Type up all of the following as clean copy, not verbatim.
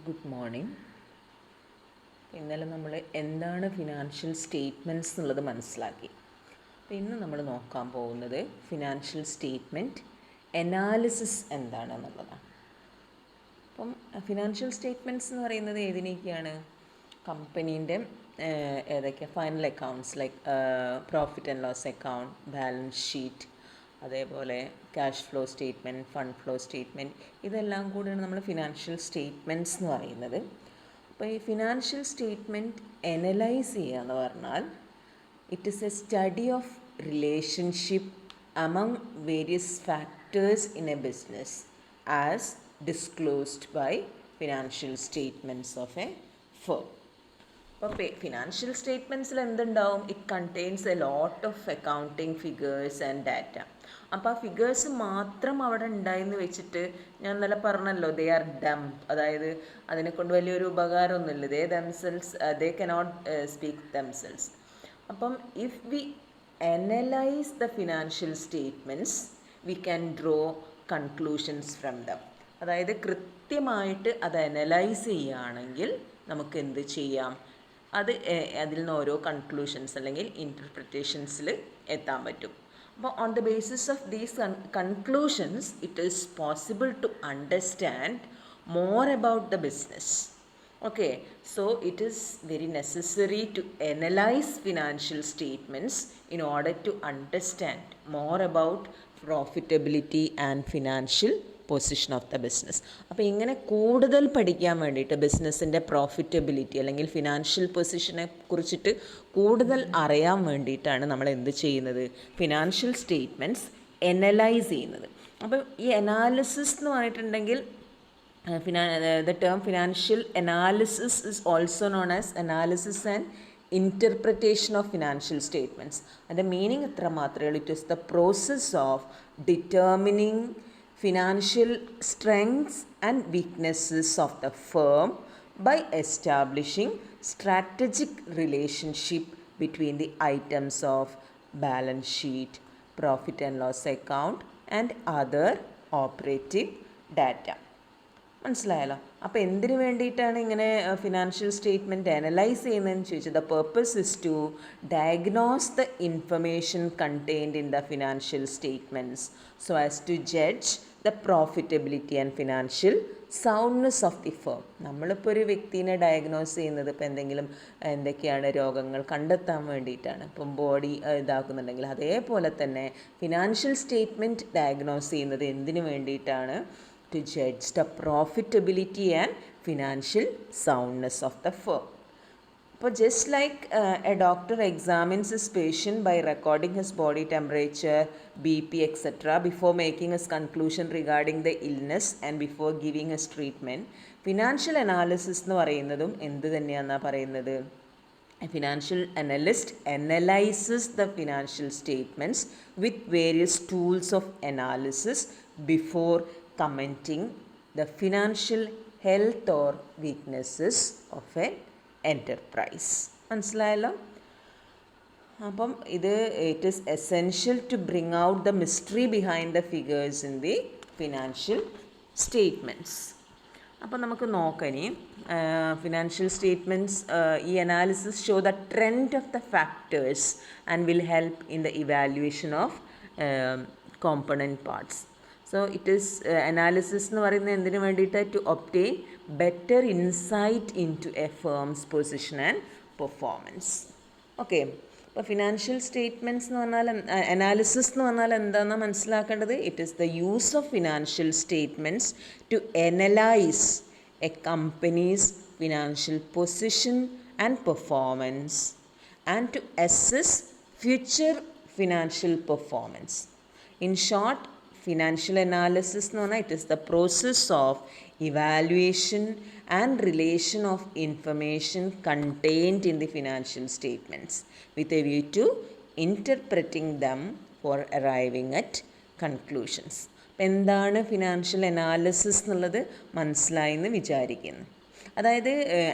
Good morning. ഇന്നലെ നമ്മൾ എന്താണ് ഫിനാൻഷ്യൽ സ്റ്റേറ്റ്മെൻറ്റ്സ് എന്നുള്ളത് മനസ്സിലാക്കി. അപ്പോൾ ഇന്ന് നമ്മൾ നോക്കാൻ പോകുന്നത് ഫിനാൻഷ്യൽ സ്റ്റേറ്റ്മെൻറ്റ് അനാലിസിസ് എന്താണെന്നുള്ളതാണ്. അപ്പം ഫിനാൻഷ്യൽ സ്റ്റേറ്റ്മെൻറ്റ്സ് എന്ന് പറയുന്നത് ഏതിനൊക്കെയാണ്? കമ്പനീൻ്റെ ഏതൊക്കെയാണ് final accounts like profit and loss account, balance sheet, അതേപോലെ cash flow statement, fund flow statement, ഇതെല്ലാം കൂടിയാണ് നമ്മൾ ഫിനാൻഷ്യൽ സ്റ്റേറ്റ്മെൻറ്റ്സ് എന്ന് പറയുന്നത്. അപ്പോൾ ഈ ഫിനാൻഷ്യൽ സ്റ്റേറ്റ്മെൻറ്റ് അനലൈസ് ചെയ്യുക എന്ന് പറഞ്ഞാൽ it is A study of relationship among various factors in a business as disclosed by financial statements of a firm. അപ്പോൾ ഫിനാൻഷ്യൽ സ്റ്റേറ്റ്മെൻറ്റ്സിൽ എന്തുണ്ടാവും? It contains a lot of accounting figures and data. അപ്പോൾ ആ figures മാത്രം അവിടെ ഉണ്ടായെന്ന് വെച്ചിട്ട് ഞാൻ ഇന്നലെ പറഞ്ഞല്ലോ, ദേ ആർ ഡം, അതായത് അതിനെക്കൊണ്ട് വലിയൊരു ഉപകാരമൊന്നുമില്ല. They cannot speak themselves. അപ്പം if we analyse the financial statements we can draw conclusions from them. അതായത് കൃത്യമായിട്ട് അത് അനലൈസ് ചെയ്യുകയാണെങ്കിൽ നമുക്ക് എന്ത് ചെയ്യാം? അതിൽ നിന്ന് ഓരോ കൺക്ലൂഷൻസ് അല്ലെങ്കിൽ ഇൻ്റർപ്രിറ്റേഷൻസിൽ എത്താൻ പറ്റും. അപ്പോൾ on the basis of these conclusions it is possible to understand more about the business. Okay, so it is very necessary to analyze financial statements in order to understand more about profitability and financial position of the business. അപ്പോൾ ഇങ്ങനെ കൂടുതൽ പഠിക്കാൻ വേണ്ടിയിട്ട് ബിസിനസ്സിൻ്റെ profitability അല്ലെങ്കിൽ financial പൊസിഷനെ കുറിച്ചിട്ട് കൂടുതൽ അറിയാൻ വേണ്ടിയിട്ടാണ് നമ്മൾ എന്ത് ചെയ്യുന്നത്? ഫിനാൻഷ്യൽ സ്റ്റേറ്റ്മെൻറ്റ്സ് അനലൈസ് ചെയ്യുന്നത്. അപ്പോൾ ഈ അനാലിസിസ് എന്ന് പറഞ്ഞിട്ടുണ്ടെങ്കിൽ the term financial analysis is also known as analysis and interpretation of financial statements. അതിൻ്റെ മീനിങ് എത്ര മാത്രമേ ഉള്ളൂ. It is the process of determining financial strengths and weaknesses of the firm by establishing strategic relationship between the items of balance sheet, profit and loss account and other operative data. മനസ്സിലായല്ലോ? അപ്പോൾ എന്തിനു വേണ്ടിയിട്ടാണ് ഇങ്ങനെ financial statement analyse ചെയ്യുന്നതെന്ന് ചോദിച്ചാൽ the purpose is to diagnose the information contained in the financial statements so as to judge the profitability and financial soundness of the firm. നമ്മളിപ്പോൾ ഒരു വ്യക്തിനെ diagnose ചെയ്യുന്നത് ഇപ്പോൾ എന്തൊക്കെയാണ് രോഗങ്ങൾ കണ്ടെത്താൻ വേണ്ടിയിട്ടാണ്. ഇപ്പം ബോഡി ഇതാക്കുന്നുണ്ടെങ്കിൽ അതേപോലെ തന്നെ ഫിനാൻഷ്യൽ സ്റ്റേറ്റ്മെൻറ്റ് ഡയഗ്നോസ് ചെയ്യുന്നത് എന്തിനു വേണ്ടിയിട്ടാണ്? To judge the profitability and financial soundness of the firm. But just like a doctor examines his patient by recording his body temperature, BP, etc. before making his conclusion regarding the illness and before giving his treatment, financial analysis എന്ന് പറയുന്നതും എന്ത് തന്നെയാണെന്നാണ് പറയുന്നത്? A financial analyst analyzes the financial statements with various tools of analysis before commenting the financial health or weaknesses of an enterprise. മനസ്സിലായല്ലോ? അപ്പം it is essential to bring out the mystery behind the figures in the financial statements. അപ്പോൾ നമുക്ക് നോക്കനി financial statements ഈ analysis show the trend of the factors and will help in the evaluation of component parts. So it is analysis എന്ന് പറയുന്നത് എന്തിനു വേണ്ടിയിട്ട്? To obtain better insight into a firm's position and performance. Okay, അപ്പോൾ financial statements എന്ന് പറഞ്ഞാൽ analysis എന്ന് പറഞ്ഞാൽ എന്താണെന്ന് മനസ്സിലാക്കേണ്ടത്? It is the use of financial statements to analyse a company's financial position and performance and to assess future financial performance. In short, financial analysis എന്ന് പറഞ്ഞാൽ it is the process of evaluation and relation of information contained in the financial statements with a view to interpreting them for arriving at conclusions. എന്താണ് financial analysis എന്നുള്ളത് മനസ്സിലായി എന്ന് വിചാരിക്കുന്നു. അതായത്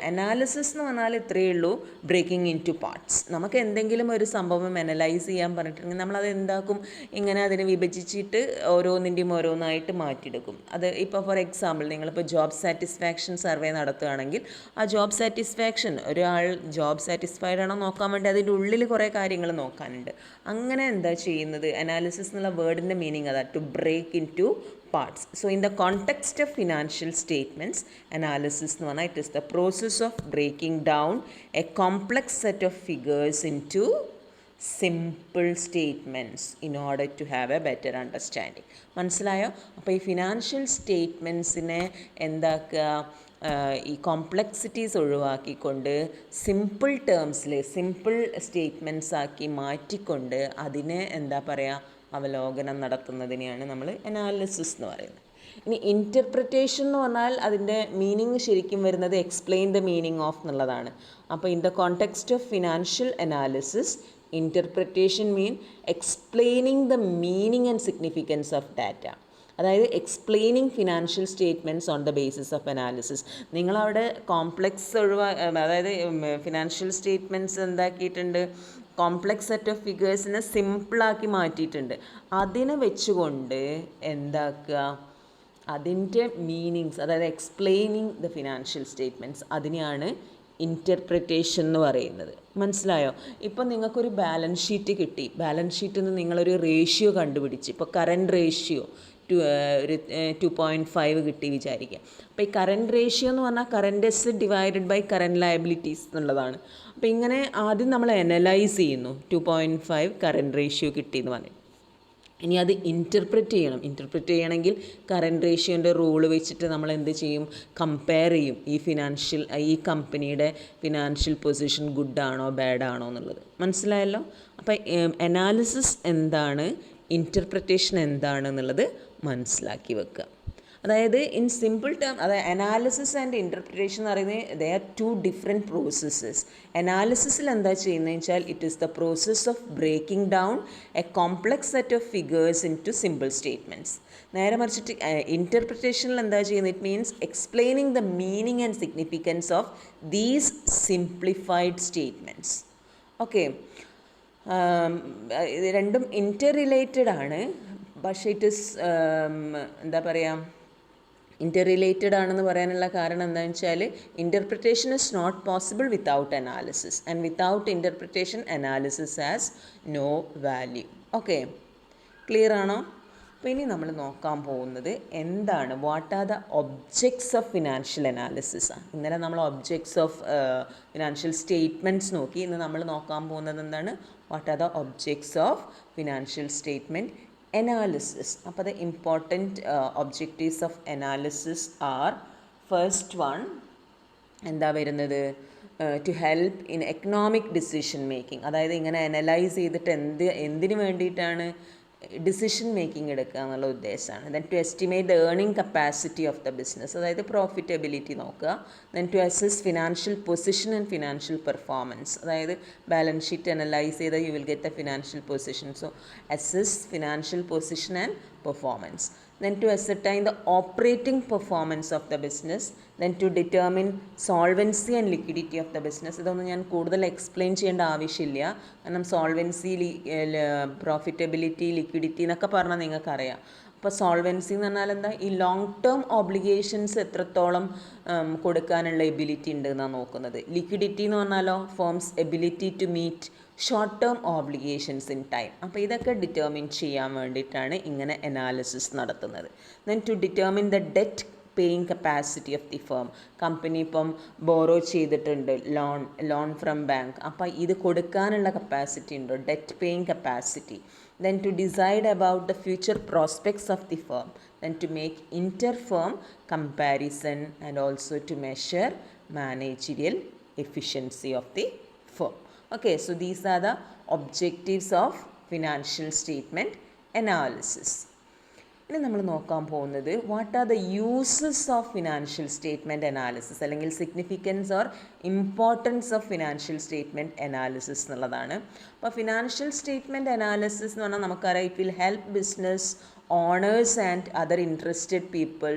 analysis എന്ന് പറഞ്ഞാൽ ഇത്രയേ ഉള്ളൂ, ബ്രേക്കിംഗ് ഇൻ ടു പാർട്സ്. നമുക്ക് എന്തെങ്കിലും ഒരു സംഭവം അനലൈസ് ചെയ്യാൻ പറഞ്ഞിട്ടുണ്ടെങ്കിൽ നമ്മളത് എന്താക്കും, ഇങ്ങനെ അതിനെ വിഭജിച്ചിട്ട് ഓരോന്നായിട്ട് മാറ്റിയെടുക്കും. അത് ഇപ്പോൾ ഫോർ എക്സാമ്പിൾ നിങ്ങളിപ്പോൾ ജോബ് സാറ്റിസ്ഫാക്ഷൻ സർവേ നടത്തുകയാണെങ്കിൽ ആ ജോബ് സാറ്റിസ്ഫാക്ഷൻ, ഒരാൾ ജോബ് സാറ്റിസ്ഫൈഡ് ആണോ നോക്കാൻ വേണ്ടി അതിൻ്റെ ഉള്ളിൽ കുറേ കാര്യങ്ങൾ നോക്കാനുണ്ട്. അങ്ങനെ എന്താ ചെയ്യുന്നത്, അനാലിസിസ് എന്നുള്ള വേർഡിൻ്റെ മീനിങ് അതാ, to break into parts. So in the context of financial statements, analysis എന്ന് പറഞ്ഞാൽ it is the process of breaking down a complex set of figures into simple statements in order to have a better understanding. മനസ്സിലായോ? അപ്പോൾ ഈ financial സ്റ്റേറ്റ്മെൻറ്റ്സിനെ എന്താക്കുക, ഈ complexities ഒഴിവാക്കിക്കൊണ്ട് simple ടേംസിൽ simple statements ആക്കി മാറ്റിക്കൊണ്ട് അതിനെ എന്താ പറയുക, അവലോകനം നടത്തുന്നതിനെയാണ് നമ്മൾ അനാലിസിസ് എന്ന് പറയുന്നത്. ഇനി ഇൻറ്റർപ്രിറ്റേഷൻ എന്ന് പറഞ്ഞാൽ അതിൻ്റെ മീനിങ് ശരിക്കും വരുന്നത് എക്സ്പ്ലെയിൻ ദ മീനിങ് ഓഫ് എന്നുള്ളതാണ്. അപ്പോൾ in the context of financial analysis, interpretation mean explaining the meaning and significance of data. അതായത് explaining financial statements on the basis of analysis. നിങ്ങളവിടെ കോംപ്ലക്സ് അതായത് ഫിനാൻഷ്യൽ സ്റ്റേറ്റ്മെൻറ്റ്സ് എന്താക്കിയിട്ടുണ്ട്, complex set of ഫിഗേഴ്സിനെ സിമ്പിളാക്കി മാറ്റിയിട്ടുണ്ട്. അതിനെ വെച്ചുകൊണ്ട് എന്താക്കുക, അതിൻ്റെ മീനിങ്സ്, അതായത് എക്സ്പ്ലെയിനിങ് ദ ഫിനാൻഷ്യൽ സ്റ്റേറ്റ്മെൻറ്റ്സ്, അതിനെയാണ് ഇൻറ്റർപ്രിറ്റേഷൻ എന്ന് പറയുന്നത്. മനസ്സിലായോ? ഇപ്പോൾ നിങ്ങൾക്കൊരു ബാലൻസ് ഷീറ്റ് കിട്ടി, ബാലൻസ് ഷീറ്റിൽ നിന്ന് നിങ്ങളൊരു റേഷ്യോ കണ്ടുപിടിച്ച്, ഇപ്പോൾ കറൻറ്റ് റേഷ്യോ ഒരു 2.5 കിട്ടി വിചാരിക്കുക. അപ്പോൾ ഈ കറൻറ്റ് റേഷ്യോ എന്ന് പറഞ്ഞാൽ current asset divided by current liabilities എന്നുള്ളതാണ്. അപ്പോൾ ഇങ്ങനെ ആദ്യം നമ്മൾ അനലൈസ് ചെയ്യുന്നു, 2.5 കറൻറ്റ് റേഷ്യോ കിട്ടിയെന്ന് പറഞ്ഞു. ഇനി അത് ഇൻറ്റർപ്രറ്റ് ചെയ്യണം. ഇൻറ്റർപ്രറ്റ് ചെയ്യണമെങ്കിൽ കറൻറ്റ് റേഷ്യോൻ്റെ റൂള് വെച്ചിട്ട് നമ്മൾ എന്ത് ചെയ്യും, കമ്പയർ ചെയ്യും ഈ കമ്പനിയുടെ ഫിനാൻഷ്യൽ പൊസിഷൻ ഗുഡാണോ ബാഡാണോ എന്നുള്ളത്. മനസ്സിലായല്ലോ? അപ്പോൾ അനാലിസിസ് എന്താണ്, ഇൻറ്റർപ്രിറ്റേഷൻ എന്താണെന്നുള്ളത് മനസ്സിലാക്കി വെക്കുക. അതായത് ഇൻ സിമ്പിൾ ടേം, അതായത് അനാലിസിസ് ആൻഡ് ഇൻറ്റർപ്രിറ്റേഷൻ എന്ന് പറയുന്നത് ദേ ആർ 2 ഡിഫറെൻറ്റ് പ്രോസസ്സസ്. അനാലിസിസിൽ എന്താ ചെയ്യുന്നത് വെച്ചാൽ it is the process of breaking down a complex set of figures into simple statements. നേരെ മറിച്ചിട്ട് ഇൻറ്റർപ്രിറ്റേഷനിൽ എന്താ ചെയ്യുന്നത്, it means explaining the meaning and significance of these simplified statements. Okay, ഇത് രണ്ടും ഇൻറ്റർ റിലേറ്റഡ് ആണ്. പക്ഷേ ഇറ്റ് ഇസ് എന്താ പറയുക, ഇൻറ്റർ റിലേറ്റഡ് ആണെന്ന് പറയാനുള്ള കാരണം എന്താണെന്ന് വെച്ചാൽ interpretation is not possible without analysis, and without interpretation analysis has no value. Okay, clear ആണോ? അപ്പോൾ ഇനി നമ്മൾ നോക്കാൻ പോകുന്നത് എന്താണ്, what are the objects of financial analysis. ഇന്നലെ നമ്മൾ ഒബ്ജക്ട്സ് ഓഫ് ഫിനാൻഷ്യൽ സ്റ്റേറ്റ്മെൻറ്റ്സ് നോക്കി. ഇന്ന് നമ്മൾ നോക്കാൻ പോകുന്നത് എന്താണ്, what are the objects of financial statement analysis. അപ്പോൾ the important objectives of analysis are, first one എന്താ വരുന്നത്, to help in economic decision making. അതായത് ഇങ്ങനെ അനലൈസ് ചെയ്തിട്ട് എന്തിനു വേണ്ടിയിട്ടാണ്, ഡിസിഷൻ മേക്കിംഗ് എടുക്കുക എന്നുള്ള ഉദ്ദേശമാണ്. Then to estimate the earning capacity of the business, അതായത് പ്രോഫിറ്റബിലിറ്റി നോക്കുക. Then to assess financial position and financial performance, അതായത് ബാലൻസ് ഷീറ്റ് അനലൈസ് ചെയ്താൽ you will get the financial position. So assess financial position and performance. Then to ascertain the operating performance of the business. Then to determine solvency and liquidity of the business. ഇതൊന്നും ഞാൻ കൂടുതൽ explain ചെയ്യേണ്ട ആവശ്യമില്ല, കാരണം solvency, profitability, liquidity എന്നൊക്കെ പറഞ്ഞാൽ നിങ്ങൾക്കറിയാം. അപ്പോൾ സോൾവൻസി എന്ന് പറഞ്ഞാൽ എന്താ, ഈ ലോങ് ടേം ഓബ്ലിഗേഷൻസ് എത്രത്തോളം കൊടുക്കാനുള്ള എബിലിറ്റി ഉണ്ട് എന്നാണ് നോക്കുന്നത്. ലിക്വിഡിറ്റി എന്ന് പറഞ്ഞാലോ, firm's ability to meet short term obligations in time. അപ്പോൾ ഇതൊക്കെ ഡിറ്റർമിൻ ചെയ്യാൻ വേണ്ടിയിട്ടാണ് ഇങ്ങനെ അനാലിസിസ് നടത്തുന്നത്. Then to determine the debt paying capacity of the firm. Company ഇപ്പം ബോറോ ചെയ്തിട്ടുണ്ട്, ലോൺ ഫ്രം ബാങ്ക്, അപ്പോൾ ഇത് കൊടുക്കാനുള്ള കപ്പാസിറ്റി ഉണ്ടോ, debt paying capacity. Then to decide about the future prospects of the firm. Then to make inter-firm comparison and also to measure managerial efficiency of the firm. Okay, so these are the objectives of financial statement analysis. ഇനി നമ്മൾ നോക്കാൻ പോകുന്നത് what are the uses of financial statement analysis, അല്ലെങ്കിൽ significance or importance of financial statement analysis എന്നുള്ളതാണ്. അപ്പോൾ financial statement analysis എന്ന് പറഞ്ഞാൽ നമുക്കറിയാം, it will help business owners and other interested people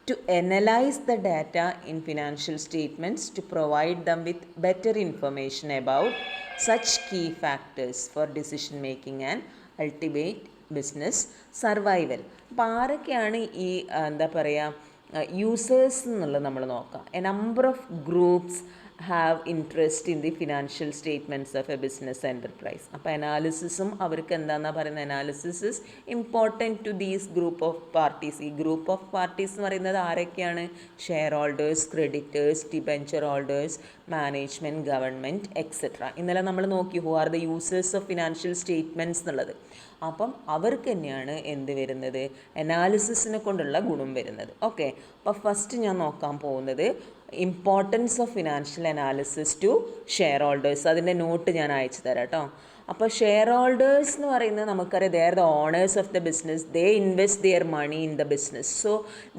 to analyze the data in financial statements to provide them with better information about such key factors for decision making and ultimate business survival. അപ്പോൾ ആരൊക്കെയാണ് ഈ എന്താ പറയുക users എന്നുള്ളത് നമ്മൾ നോക്കാം. A number of groups have interest in the financial statements of a business enterprise. അപ്പോൾ അനാലിസിസും അവർക്ക് എന്താണെന്നാണ് പറയുന്നത്, analysis is important to these group of parties. ഈ ഗ്രൂപ്പ് ഓഫ് പാർട്ടീസ് എന്ന് പറയുന്നത് ആരൊക്കെയാണ്? Share holders, creditors, debenture holders, management, government etcetera. ഇന്നലെ നമ്മൾ നോക്കി who are the users of financial statements എന്നുള്ളത്. അപ്പം അവർക്ക് തന്നെയാണ് എന്ത് വരുന്നത്, അനാലിസിസിനെ കൊണ്ടുള്ള ഗുണം വരുന്നത്. ഓക്കെ, അപ്പോൾ ഫസ്റ്റ് ഞാൻ നോക്കാൻ പോകുന്നത് importance of financial analysis to share holders. അതിൻ്റെ നോട്ട് ഞാൻ അയച്ചു തരാം കേട്ടോ. അപ്പോൾ ഷെയർ ഹോൾഡേഴ്സ് എന്ന് പറയുന്നത് നമുക്കറിയാം, they are the owners of the business, they invest their money in the business, so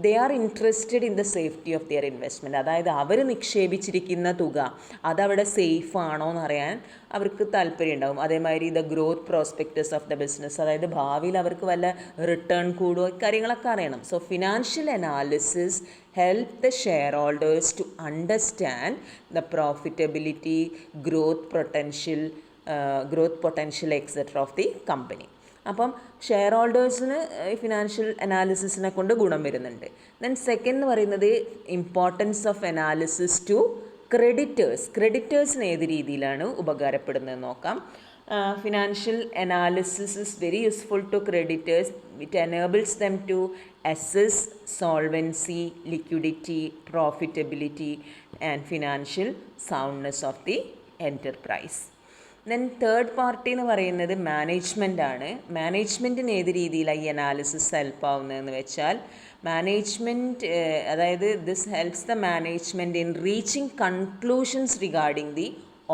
they are interested in the safety of their investment. അതായത് അവർ നിക്ഷേപിച്ചിരിക്കുന്ന തുക അതവിടെ സേഫ് ആണോ എന്നറിയാൻ അവർക്ക് താല്പര്യം ഉണ്ടാവും. അതേമാതിരി the growth prospectus of the business, അതായത് ഭാവിയിൽ അവർക്ക് വല്ല റിട്ടേൺ കൂടുമോ കാര്യങ്ങളൊക്കെ അറിയണം. So financial analysis help the shareholders to understand the profitability, growth potential etc. of the company. അപ്പം ഷെയർ ഹോൾഡേഴ്സിന് ഫിനാൻഷ്യൽ അനാലിസിസിനെ കൊണ്ട് ഗുണം വരുന്നുണ്ട്. ദെൻ സെക്കൻഡ് എന്ന് പറയുന്നത് ഇമ്പോർട്ടൻസ് ഓഫ് അനാലിസിസ് ടു ക്രെഡിറ്റേഴ്സിന് ഏത് രീതിയിലാണ് ഉപകാരപ്പെടുന്നത് നോക്കാം. Financial analysis is very useful to creditors. It enables them to assess solvency, liquidity, profitability and financial soundness of the enterprise. Then third party എന്ന് പറയുന്നത് മാനേജ്മെൻ്റ് ആണ്. മാനേജ്മെൻറ്റിന് ഏത് രീതിയിലാണ് ഈ അനാലിസിസ് ഹെൽപ്പ് ആവുന്നതെന്ന് വെച്ചാൽ, മാനേജ്മെൻറ്റ് അതായത് this helps the management in reaching conclusions regarding the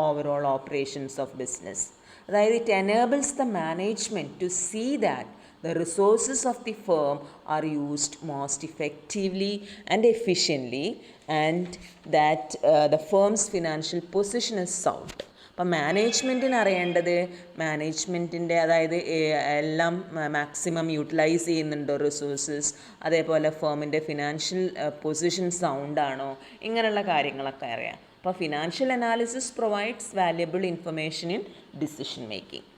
overall operations of business. അതായത് it enables the management to see that the resources of the firm are used most effectively and efficiently and that the firm's financial position is sound. അപ്പം മാനേജ്മെൻറ്റിന് അറിയേണ്ടത് മാനേജ്മെൻറ്റിൻ്റെ അതായത് എല്ലാം maximum utilise ചെയ്യുന്നുണ്ടോ resources, അതേപോലെ ഫേമിൻ്റെ financial position സൗണ്ടാണോ, ഇങ്ങനെയുള്ള കാര്യങ്ങളൊക്കെ അറിയാം. അപ്പോൾ financial analysis provides valuable information in decision making.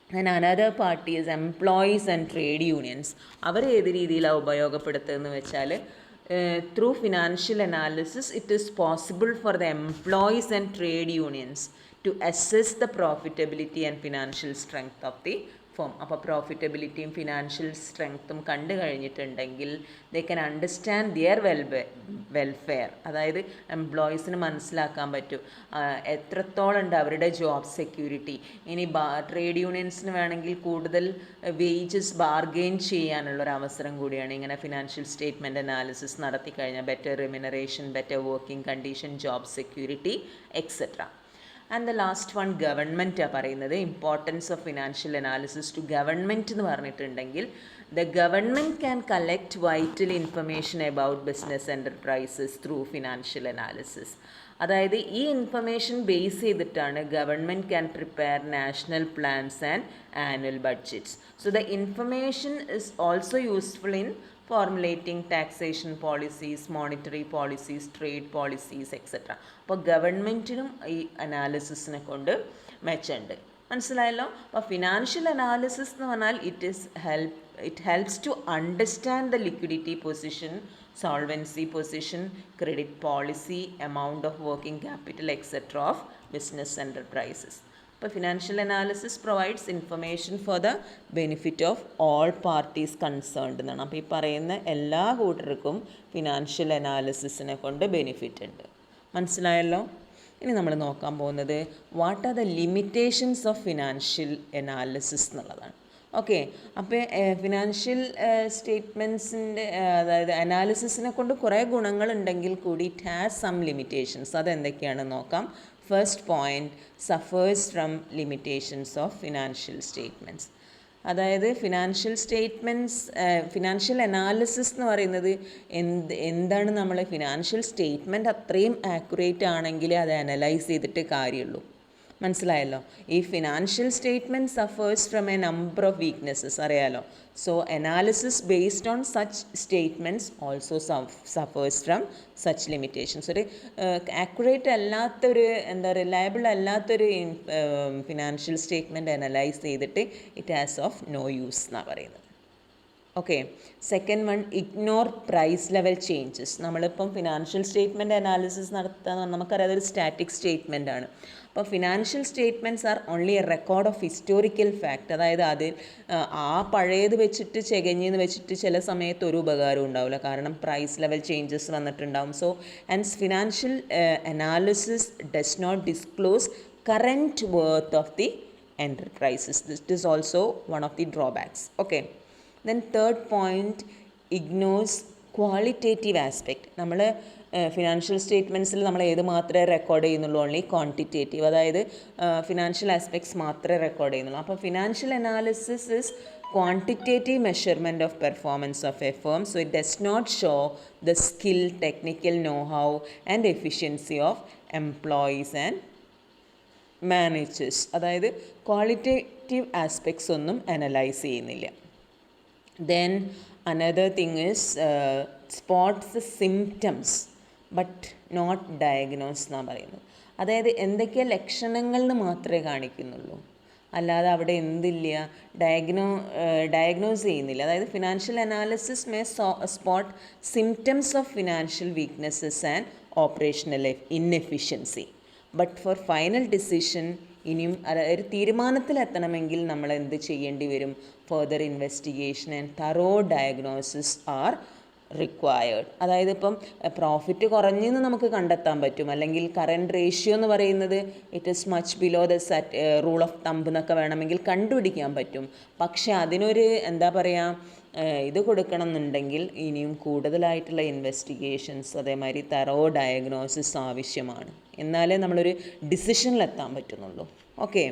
And another party is employees and trade unions. അവർ ഏത് രീതിയിലാണ് ഉപയോഗപ്പെടുത്തുകയെന്ന് വെച്ചാൽ, through financial analysis it is possible for the employees and trade unions to assess the profitability and financial strength of the firm. അപ്പോൾ പ്രോഫിറ്റബിലിറ്റിയും financial സ്ട്രെങ്ത്തും കണ്ടു കഴിഞ്ഞിട്ടുണ്ടെങ്കിൽ they can understand their welfare. അതായത് എംപ്ലോയീസിന് മനസ്സിലാക്കാൻ പറ്റും എത്രത്തോളം ഉണ്ട് അവരുടെ ജോബ് സെക്യൂരിറ്റി. ഇനി ട്രേഡ് യൂണിയൻസിന് വേണമെങ്കിൽ കൂടുതൽ വേജസ് ബാർഗെയിൻ ചെയ്യാനുള്ളൊരു അവസരം കൂടിയാണ് ഇങ്ങനെ ഫിനാൻഷ്യൽ സ്റ്റേറ്റ്മെൻറ്റ് അനാലിസിസ് നടത്തി കഴിഞ്ഞാൽ. Better remuneration, better working condition, job security etcetera. And the last one ഗവൺമെൻറ്റാണ് പറയുന്നത്. Importance of financial analysis to government എന്ന് പറഞ്ഞിട്ടുണ്ടെങ്കിൽ, the government can collect vital information about business enterprises through financial analysis. അതായത് ഈ information base ചെയ്തിട്ടാണ് government can prepare national plans and annual budgets. So the information is also useful in formulating taxation policies, monetary policies, trade policies etcetera. അപ്പോൾ ഗവൺമെൻറ്റിനും ഈ അനാലിസിസിനെ കൊണ്ട് മെച്ചമുണ്ട്. മനസ്സിലായല്ലോ? അപ്പോൾ financial analysis എന്ന് പറഞ്ഞാൽ it helps to understand the liquidity position, solvency position, credit policy, amount of working capital etc. of business enterprises. അപ്പോൾ financial analysis provides information for the benefit of all parties concerned എന്നാണ്. അപ്പോൾ ഈ പറയുന്ന എല്ലാ കൂട്ടർക്കും financial അനാലിസിസിനെ കൊണ്ട് benefit ഉണ്ട്. മനസ്സിലായല്ലോ? ഇനി നമ്മൾ നോക്കാൻ പോകുന്നത് what are the limitations of financial analysis എന്നുള്ളതാണ്. ഓക്കെ, അപ്പോൾ ഫിനാൻഷ്യൽ സ്റ്റേറ്റ്മെൻറ്റ്സിൻ്റെ അതായത് അനാലിസിസിനെ കൊണ്ട് കുറേ ഗുണങ്ങളുണ്ടെങ്കിൽ കൂടി ഇറ്റ് ഹാസ് സം ലിമിറ്റേഷൻസ്. അതെന്തൊക്കെയാണെന്ന് നോക്കാം. First point, സഫേഴ്സ് from limitations of financial statements. അതായത് ഫിനാൻഷ്യൽ അനാലിസിസ് എന്ന് പറയുന്നത് എന്താണ്, ഫിനാൻഷ്യൽ സ്റ്റേറ്റ്മെൻറ്റ് അത്രയും ആക്യുറേറ്റ് ആണെങ്കിൽ അത് അനലൈസ് ചെയ്തിട്ട് കാര്യമുള്ളൂ. മനസ്സിലായല്ലോ. ഈ financial statement suffers from a number of weaknesses അറിയാലോ. So analysis based on such statements also suffers from such limitations. ഒരു ആക്യുറേറ്റ് അല്ലാത്തൊരു റിലയബിൾ അല്ലാത്തൊരു ഫിനാൻഷ്യൽ സ്റ്റേറ്റ്മെൻറ്റ് അനലൈസ് ചെയ്തിട്ട് it has of no use എന്നാണ് പറയുന്നത്. Okay. Second one, ignore price level changes. നമ്മളിപ്പം financial statement analysis നടത്തുക നമുക്കറിയാം അതൊരു സ്റ്റാറ്റിക് സ്റ്റേറ്റ്മെൻ്റ് ആണ്. അപ്പോൾ financial statements are only a record of historical fact. അതായത് അത് ആ പഴയത് വെച്ചിട്ട് ചെകഞ്ഞെന്ന് വെച്ചിട്ട് ചില സമയത്ത് ഒരു ഉപകാരം ഉണ്ടാവില്ല, കാരണം പ്രൈസ് ലെവൽ ചേഞ്ചസ് വന്നിട്ടുണ്ടാവും. So and financial analysis does not disclose current worth of the enterprises. This is also one of the drawbacks. Okay. Then third point, ignores qualitative aspect. നമ്മൾ ഫിനാൻഷ്യൽ സ്റ്റേറ്റ്മെൻറ്റ്സിൽ നമ്മൾ ഏത് മാത്രമേ റെക്കോർഡ് ചെയ്യുന്നുള്ളൂ, only quantitative, അതായത് financial aspects മാത്രമേ record ചെയ്യുന്നുള്ളൂ. അപ്പോൾ financial analysis is quantitative measurement of performance of a firm, so it does not show the skill, technical know-how and efficiency of employees and managers. അതായത് qualitative aspects ഒന്നും analyse ചെയ്യുന്നില്ല. Then another thing is spots symptoms but not diagnose എന്നാണ് പറയുന്നത്. അതായത് എന്തൊക്കെ ലക്ഷണങ്ങൾ എന്ന് മാത്രമേ കാണിക്കുന്നുള്ളൂ, അല്ലാതെ അവിടെ എന്തില്ല, ഡയഗ്നോസ് ചെയ്യുന്നില്ല. അതായത് financial analysis may spot symptoms of financial weaknesses and operational inefficiency. But for final decision, ഇനിയും ഒരു തീരുമാനത്തിലെത്തണമെങ്കിൽ നമ്മൾ എന്ത് ചെയ്യേണ്ടി വരും? Further investigation and thorough diagnosis are required. അതായത് ഇപ്പം പ്രോഫിറ്റ് കുറഞ്ഞെന്ന് നമുക്ക് കണ്ടെത്താൻ പറ്റും, അല്ലെങ്കിൽ കറൻറ്റ് റേഷ്യോ എന്ന് പറയുന്നത് it is much below the rule of thumb എന്നൊക്കെ വേണമെങ്കിൽ കണ്ടുപിടിക്കാൻ പറ്റും. പക്ഷെ അതിനൊരു എന്താ പറയുക, ഇത് കൊടുക്കണം എന്നുണ്ടെങ്കിൽ ഇനിയും കൂടുതലായിട്ടുള്ള ഇൻവെസ്റ്റിഗേഷൻസ്, അതേമാതിരി തറോ ഡയഗ്നോസിസ് ആവശ്യമാണ്. എന്നാലേ നമ്മളൊരു ഡിസിഷനിലെത്താൻ പറ്റുന്നുള്ളൂ. Okay.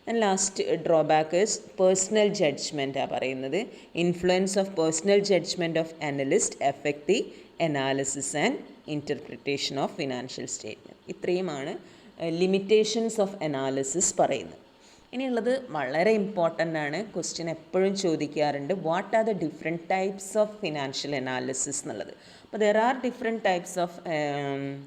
And last drawback is personal ജഡ്ജ്മെൻറ്റാണ് പറയുന്നത്. Influence of personal judgement of analyst effect the analysis and interpretation of financial statement. ഇത്രയുമാണ് ലിമിറ്റേഷൻസ് ഓഫ് അനാലിസിസ് പറയുന്നത്. ഇനിയുള്ളത് വളരെ ഇമ്പോർട്ടൻ്റ് ആണ്, ക്വസ്റ്റ്യൻ എപ്പോഴും ചോദിക്കാറുണ്ട്, what are the different types of financial analysis എന്നുള്ളത്. അപ്പോൾ there are different types of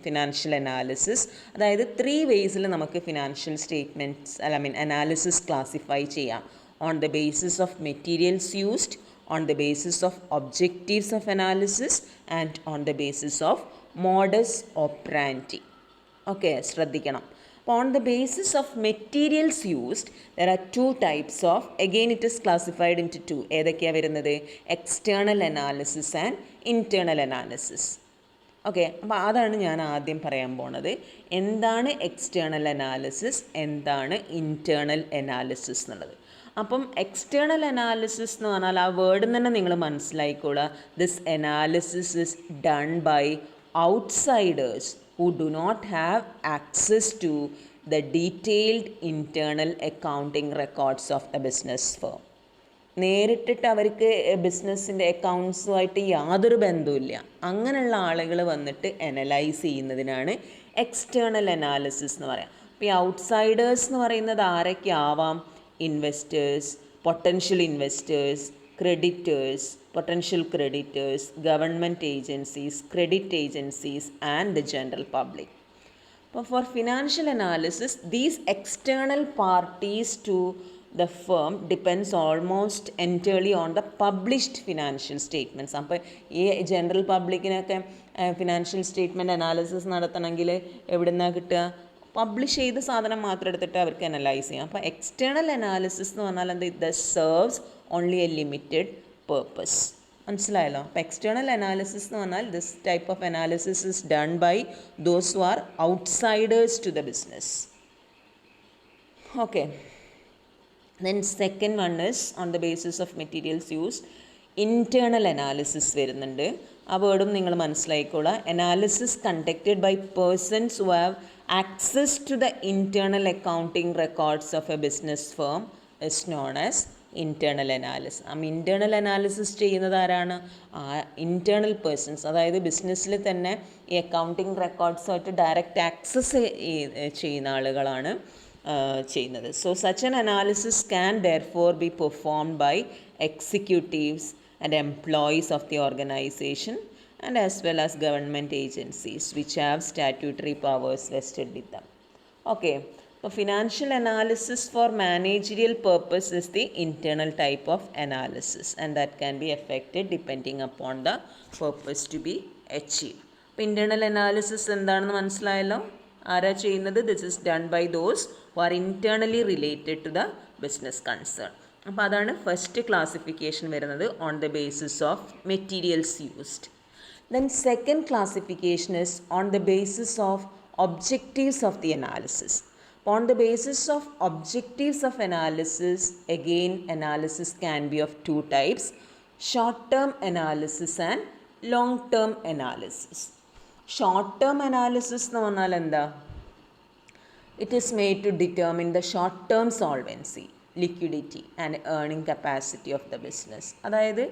financial analysis. അതായത് 3 വേസിൽ നമുക്ക് ഫിനാൻഷ്യൽ സ്റ്റേറ്റ്മെൻറ്റ്സ് അനാലിസിസ് ക്ലാസിഫൈ ചെയ്യാം. On the basis of materials used, on the basis of objectives of analysis and on the basis of modus operandi. Okay, ശ്രദ്ധിക്കണം. On the basis of materials used, there are 2 types of, again it is classified into 2. ഏതൊക്കെയാണ് വരുന്നത്? External analysis and internal analysis. Okay, അപ്പോൾ അതാണ് ഞാൻ ആദ്യം പറയാൻ പോണത്. എന്താണ് എക്സ്റ്റേണൽ അനാലിസിസ്, എന്താണ് ഇൻറ്റേർണൽ അനാലിസിസ് എന്നുള്ളത്. അപ്പം എക്സ്റ്റേണൽ അനാലിസിസ് എന്ന് പറഞ്ഞാൽ ആ വേർഡിൽ തന്നെ നിങ്ങൾ മനസ്സിലായിക്കോളുക. This analysis is done by outsiders who do not have access to the detailed internal accounting records of the business firm. നേരിട്ടിട്ട് അവർക്ക് ബിസിനസ്സിൻ്റെ അക്കൗണ്ട്സുമായിട്ട് യാതൊരു ബന്ധവുമില്ല. അങ്ങനെയുള്ള ആളുകൾ വന്നിട്ട് അനലൈസ് ചെയ്യുന്നതിനാണ് എക്സ്റ്റേണൽ അനാലിസിസ് എന്ന് പറയാം. അപ്പോൾ ഈ ഔട്ട്സൈഡേഴ്സ് എന്ന് പറയുന്നത് ആരൊക്കെ ആവാം? Investors, potential investors, creditors, potential creditors, government agencies, credit agencies and the general public. But for financial analysis, these external parties to the firm depends almost entirely on the published financial statements. അപ്പോൾ ഈ general പബ്ലിക്കിനൊക്കെ financial statement analysis നടത്തണമെങ്കിൽ എവിടെ നിന്നാണ് കിട്ടുക? Publish ചെയ്ത സാധനം മാത്രം എടുത്തിട്ട് അവർക്ക് അനലൈസ് ചെയ്യാം. അപ്പോൾ എക്സ്റ്റേണൽ അനാലിസിസ് എന്ന് പറഞ്ഞാൽ എന്ത്? ഇത് serves only a limited purpose. മനസ്സിലായല്ലോ? അപ്പോൾ എക്സ്റ്റേണൽ അനാലിസിസ് എന്ന് പറഞ്ഞാൽ this type of analysis is done by those who are outsiders to the business. Okay. Then second one is on the basis of materials used. Internal analysis വരുന്നുണ്ട്. ആ വേർഡും നിങ്ങൾ മനസ്സിലായിക്കോളാം. Analysis conducted by persons who have access to the internal accounting records of a business firm is known as internal analysis. Internal analysis ചെയ്യുന്നത് ആരാണ്? Internal persons, അതായത് ബിസിനസ്സിൽ തന്നെ ഈ അക്കൗണ്ടിങ് റെക്കോർഡ്സുമായിട്ട് ഡയറക്റ്റ് ആക്സസ് ചെയ്യുന്ന ആളുകളാണ് ചെയ്യുന്നത്. So such an analysis can therefore be performed by executives and employees of the organisation and as well as government agencies which have statutory powers vested with them. Okay, so financial analysis for managerial purpose is the internal type of analysis and that can be affected depending upon the purpose to be achieved. അപ്പോൾ internal analysis എന്താണെന്ന് മനസ്സിലായല്ലോ. ആരാ ചെയ്യുന്നത്? This is done by those who are internally related to the business concern. അപ്പോൾ അതാണ് first classification വരുന്നത്, on the basis of materials used. Then second classification is on the basis of objectives of the analysis. On the basis of objectives of analysis, again analysis can be of two types, short term analysis and long term analysis. Short term analysis എന്ന് പറഞ്ഞാൽ എന്താ? It is made to determine the short term solvency, liquidity and earning capacity of the business. അതായത്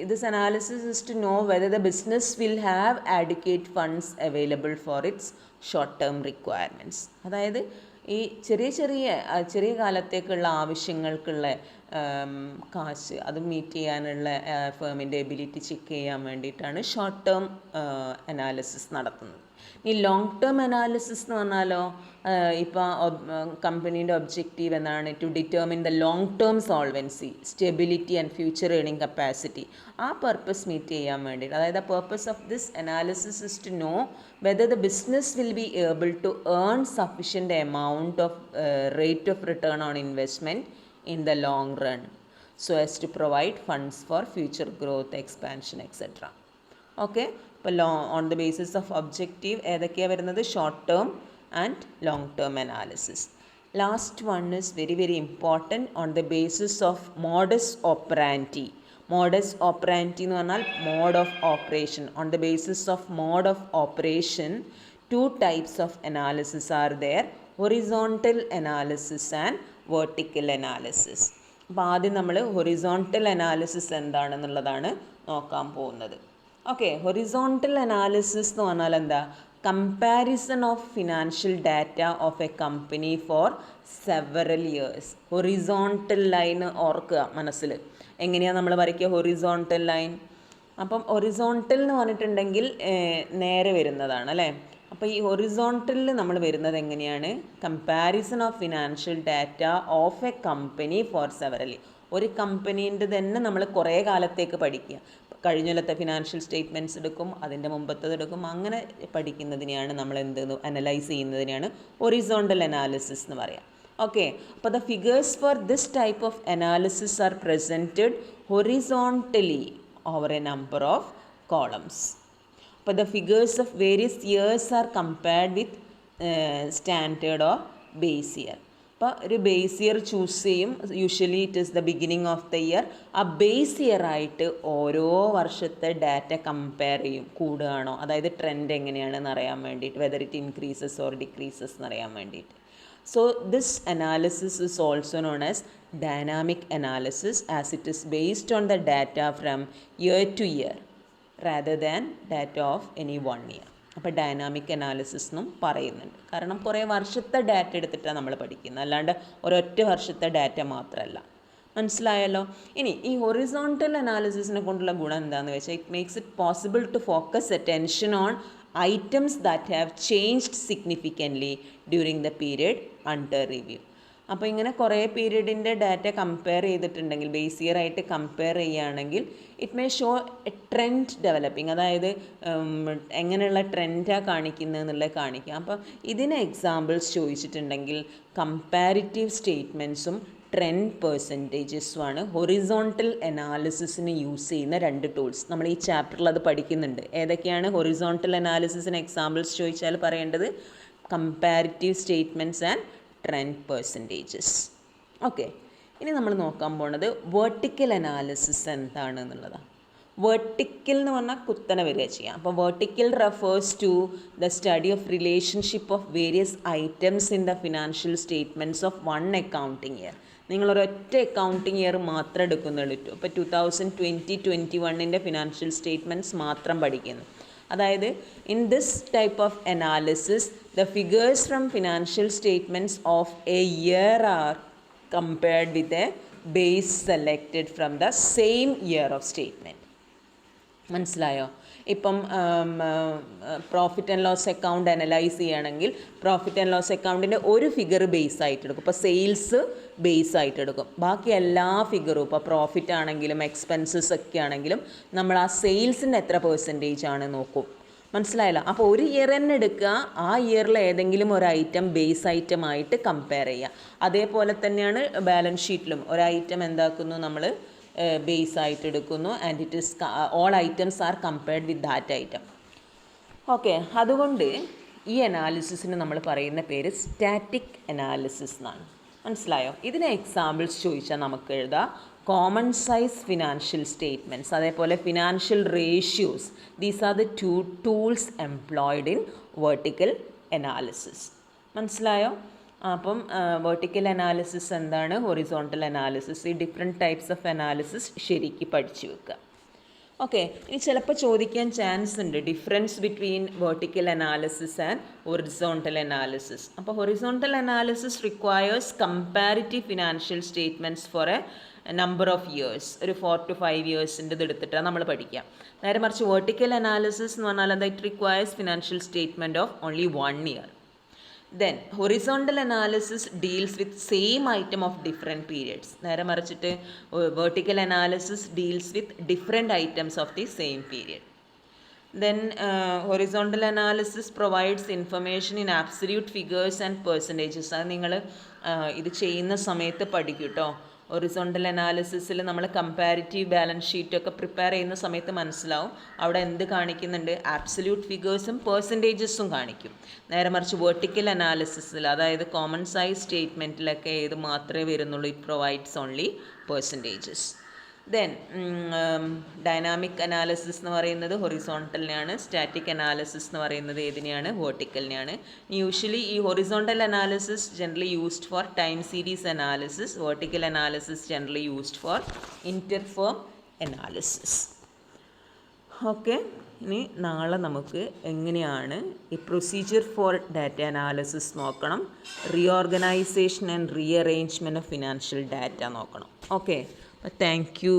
this analysis is to know whether the business will have adequate funds available for its short term requirements. അതായത് ഈ ചെറിയ കാലത്തേക്കുള്ള ആവശ്യങ്ങൾക്കുള്ള കാശ് അത് meet ചെയ്യാനുള്ള ഫേമിൻ്റെ ability check ചെയ്യാൻ വേണ്ടിയിട്ടാണ് short term analysis നടത്തുന്നത്. ഈ ലോങ് ടേം അനാലിസിസ് എന്ന് പറഞ്ഞാലോ, ഇപ്പോൾ കമ്പനീൻ്റെ ഒബ്ജക്റ്റീവ് എന്നാണ് to determine the long term solvency, stability and future earning capacity. ആ പർപ്പസ് മീറ്റ് ചെയ്യാൻ വേണ്ടിയിട്ട്, അതായത് the purpose of this analysis is to know whether the business will be able to earn sufficient amount of rate of return on investment in the long run so as to provide funds for future growth, expansion, etc. Okay, അപ്പോൾ on the basis of objective ഏതൊക്കെയാണ് വരുന്നത്? Short term and long term analysis. Last one is very very important, on the basis of modus operandi. Modus operandi എന്ന് പറഞ്ഞാൽ mode of operation. On the basis of mode of operation, two types of analysis are there, horizontal analysis and vertical analysis. അപ്പോൾ ആദ്യം നമ്മൾ horizontal analysis എന്താണെന്നുള്ളതാണ് നോക്കാൻ പോകുന്നത്. Okay, horizontal analysis എന്ന് പറഞ്ഞാൽ എന്താ? Comparison of financial data of a company four several years. Horizontal line ഓർക്കുക മനസ്സിൽ. എങ്ങനെയാണ് നമ്മൾ വരയ്ക്കുക ഹൊറിസോണ്ടൽ ലൈൻ? അപ്പം ഹൊറിസോണ്ടൽ എന്ന് പറഞ്ഞിട്ടുണ്ടെങ്കിൽ നേരെ വരുന്നതാണ് അല്ലേ. അപ്പോൾ ഈ ഹൊറിസോണ്ടലിൽ നമ്മൾ വരുന്നത് എങ്ങനെയാണ്? Comparison of financial data of a company for severally. ഒരു കമ്പനീൻ്റെ തന്നെ നമ്മൾ കുറേ കാലത്തേക്ക് പഠിക്കുക. കഴിഞ്ഞൊല്ലത്തെ ഫിനാൻഷ്യൽ സ്റ്റേറ്റ്മെൻറ്റ്സ് എടുക്കും, അതിൻ്റെ മുമ്പത്തത് എടുക്കും, അങ്ങനെ പഠിക്കുന്നതിനെയാണ് നമ്മൾ അനലൈസ് ചെയ്യുന്നതിനെയാണ് ഹൊറിസോണ്ടൽ അനാലിസിസ് എന്ന് പറയാം. ഓക്കെ, അപ്പോൾ the figures for this type of analysis R presented horizontally over A number of columns. അപ്പോൾ the figures of various years are compared with standard or base year. അപ്പോൾ ഒരു base year choose ചെയ്യും. Usually it is the beginning of the year. ആ base year ആയിട്ട് ഓരോ വർഷത്തെ data compare ചെയ്യും, കൂടുകയാണോ, അതായത് ട്രെൻഡ് എങ്ങനെയാണെന്ന് അറിയാൻ വേണ്ടിയിട്ട്, whether it increases or decreases എന്നറിയാൻ വേണ്ടിയിട്ട്. So this analysis is also known as dynamic analysis as it is based on the data from year to year rather than data of any one year. അപ്പോൾ dynamic analysis എന്നും പറയുന്നുണ്ട്. കാരണം കുറേ വർഷത്തെ data എടുത്തിട്ടാണ് നമ്മൾ പഠിക്കുന്നത്, അല്ലാണ്ട് ഒരൊറ്റ വർഷത്തെ ഡാറ്റ മാത്രമല്ല. മനസ്സിലായല്ലോ? ഇനി ഈ ഹൊറിസോണ്ടൽ അനാലിസിസിനെ കൊണ്ടുള്ള ഗുണം എന്താണെന്ന് വെച്ചാൽ it makes it possible to focus attention on items that have changed significantly during the period under review. അപ്പോൾ ഇങ്ങനെ കുറേ പീരീഡിൻ്റെ ഡാറ്റ കമ്പയർ ചെയ്തിട്ടുണ്ടെങ്കിൽ, ബേസ് ഇയർ ആയിട്ട് കമ്പയർ ചെയ്യുകയാണെങ്കിൽ it may show A trend developing, അതായത് എങ്ങനെയുള്ള ട്രെൻഡാണ് കാണിക്കുന്നത് എന്നുള്ളത് കാണിക്കാം. അപ്പോൾ ഇതിന് എക്സാമ്പിൾസ് ചോദിച്ചിട്ടുണ്ടെങ്കിൽ കമ്പാരിറ്റീവ് സ്റ്റേറ്റ്മെൻറ്റ്സും ട്രെൻഡ് പെർസെൻറ്റേജസുമാണ് ഹൊറിസോണ്ടൽ അനാലിസിസിന് യൂസ് ചെയ്യുന്ന രണ്ട് ടൂൾസ്. നമ്മൾ ഈ ചാപ്റ്ററിൽ അത് പഠിക്കുന്നുണ്ട്. ഏതൊക്കെയാണ് ഹൊറിസോണ്ടൽ അനാലിസിസിന് എക്സാമ്പിൾസ് ചോദിച്ചാൽ പറയേണ്ടത്? Comparative statements and trend percentages. Okay, ഇനി നമ്മൾ നോക്കാൻ പോണത് വെർട്ടിക്കൽ അനാലിസിസ് എന്താണെന്നുള്ളതാണ്. വെർട്ടിക്കൽ എന്ന് പറഞ്ഞാൽ കുത്തനെ വരിക ചെയ്യാം. അപ്പോൾ vertical refers to the study of relationship of various items in the financial statements of one accounting year. നിങ്ങളൊരൊറ്റ അക്കൗണ്ടിങ് ഇയർ മാത്രം എടുക്കുന്നുള്ളൂ. ഇപ്പോൾ 2020-21 ഫിനാൻഷ്യൽ സ്റ്റേറ്റ്മെൻറ്റ്സ് മാത്രം പഠിക്കുന്നു. അതായത് in this type of analysis the figures from financial statements of a year are compared with a base selected from the same year of statement. മനസ്സിലായോ? ഇപ്പം profit and loss account analyse ചെയ്യുകയാണെങ്കിൽ profit and loss അക്കൗണ്ടിൻ്റെ ഒരു figure base ആയിട്ട് എടുക്കും. ഇപ്പോൾ sales base ആയിട്ട് എടുക്കും. ബാക്കി എല്ലാ ഫിഗറും ഇപ്പോൾ പ്രോഫിറ്റ് ആണെങ്കിലും എക്സ്പെൻസസ് ഒക്കെ ആണെങ്കിലും നമ്മൾ ആ സെയിൽസിൻ്റെ എത്ര പെർസെൻറ്റേജ് ആണ് നോക്കും. മനസ്സിലായല്ലോ? അപ്പോൾ ഒരു ഇയർ തന്നെ എടുക്കുക, ആ ഇയറിൽ ഏതെങ്കിലും ഒരു ഐറ്റം ബേസ് ഐറ്റം ആയിട്ട് കമ്പയർ ചെയ്യുക. അതേപോലെ തന്നെയാണ് ബാലൻസ് ഷീറ്റിലും ഒരു ഐറ്റം എന്താക്കുന്നു, നമ്മൾ ബേസ് ആയിട്ട് എടുക്കുന്നു and it is all items are compared with that item. Okay, അതുകൊണ്ട് ഈ അനാലിസിസിന് നമ്മൾ പറയുന്ന പേര് സ്റ്റാറ്റിക് അനാലിസിസ് എന്നാണ്. മനസ്സിലായോ? ഇതിന് എക്സാമ്പിൾസ് ചോദിച്ചാൽ നമുക്ക് എഴുതാം കോമൺ സൈസ് ഫിനാൻഷ്യൽ സ്റ്റേറ്റ്മെൻറ്റ്സ്, അതേപോലെ financial ratios. These are the two tools employed in vertical analysis. മനസ്സിലായോ? അപ്പം വെർട്ടിക്കൽ അനാലിസിസ് എന്താണ്, ഹൊറിസോണ്ടൽ അനാലിസിസ്, ഈ ഡിഫറെൻറ്റ് ടൈപ്സ് ഓഫ് അനാലിസിസ് ശരിക്ക് പഠിച്ചു വെക്കുക. ഓക്കെ, ഇനി ചിലപ്പോൾ ചോദിക്കാൻ ചാൻസ് ഉണ്ട് difference between vertical analysis and horizontal analysis. അപ്പോൾ horizontal analysis requires comparative financial statements for a number of years, ഒരു 4 to 5 ഇയേഴ്സിൻ്റെ ഇത് എടുത്തിട്ടാണ് നമ്മൾ പഠിക്കുക. നേരെ മറിച്ച് വെർട്ടിക്കൽ അനാലിസിസ് എന്ന് പറഞ്ഞാൽ എന്താ, it requires financial statement of only 1 year. Then horizontal analysis deals with same item of different periods. നേരെ മറിച്ചിട്ട് vertical analysis deals with different items of the same period. Then horizontal analysis provides information in absolute figures and percentages. അത് നിങ്ങൾ ഇത് ചെയ്യുന്ന സമയത്ത് പഠിക്കും കേട്ടോ. Horizontal അനാലിസിസിൽ നമ്മൾ കമ്പാരിറ്റീവ് ബാലൻസ് ഷീറ്റൊക്കെ പ്രിപ്പയർ ചെയ്യുന്ന സമയത്ത് മനസ്സിലാവും അവിടെ എന്ത് കാണിക്കുന്നുണ്ട്, ആബ്സല്യൂട്ട് ഫിഗേഴ്സും പെർസെൻറ്റേജസും കാണിക്കും. നേരെ മറിച്ച് വെർട്ടിക്കൽ അനാലിസിസിൽ, അതായത് കോമൺ സൈസ് സ്റ്റേറ്റ്മെൻറ്റിലൊക്കെ ഏത് മാത്രമേ വരുന്നുള്ളൂ, it provides only percentages. Then dynamic analysis എന്ന് പറയുന്നത് ഹൊറിസോണ്ടലിനെയാണ്, സ്റ്റാറ്റിക് അനാലിസിസ് എന്ന് പറയുന്നത് ഏതിനെയാണ്, വെർട്ടിക്കലിനെയാണ്. യൂഷ്വലി ഈ horizontal analysis generally used for time series analysis, vertical analysis generally used for interfirm analysis. Okay, ഇനി നാളെ നമുക്ക് എങ്ങനെയാണ് ഈ പ്രൊസീജിയർ ഫോർ ഡാറ്റ അനാലിസിസ് നോക്കണം, reorganisation and rearrangement of financial data നോക്കണം. Okay, thank you.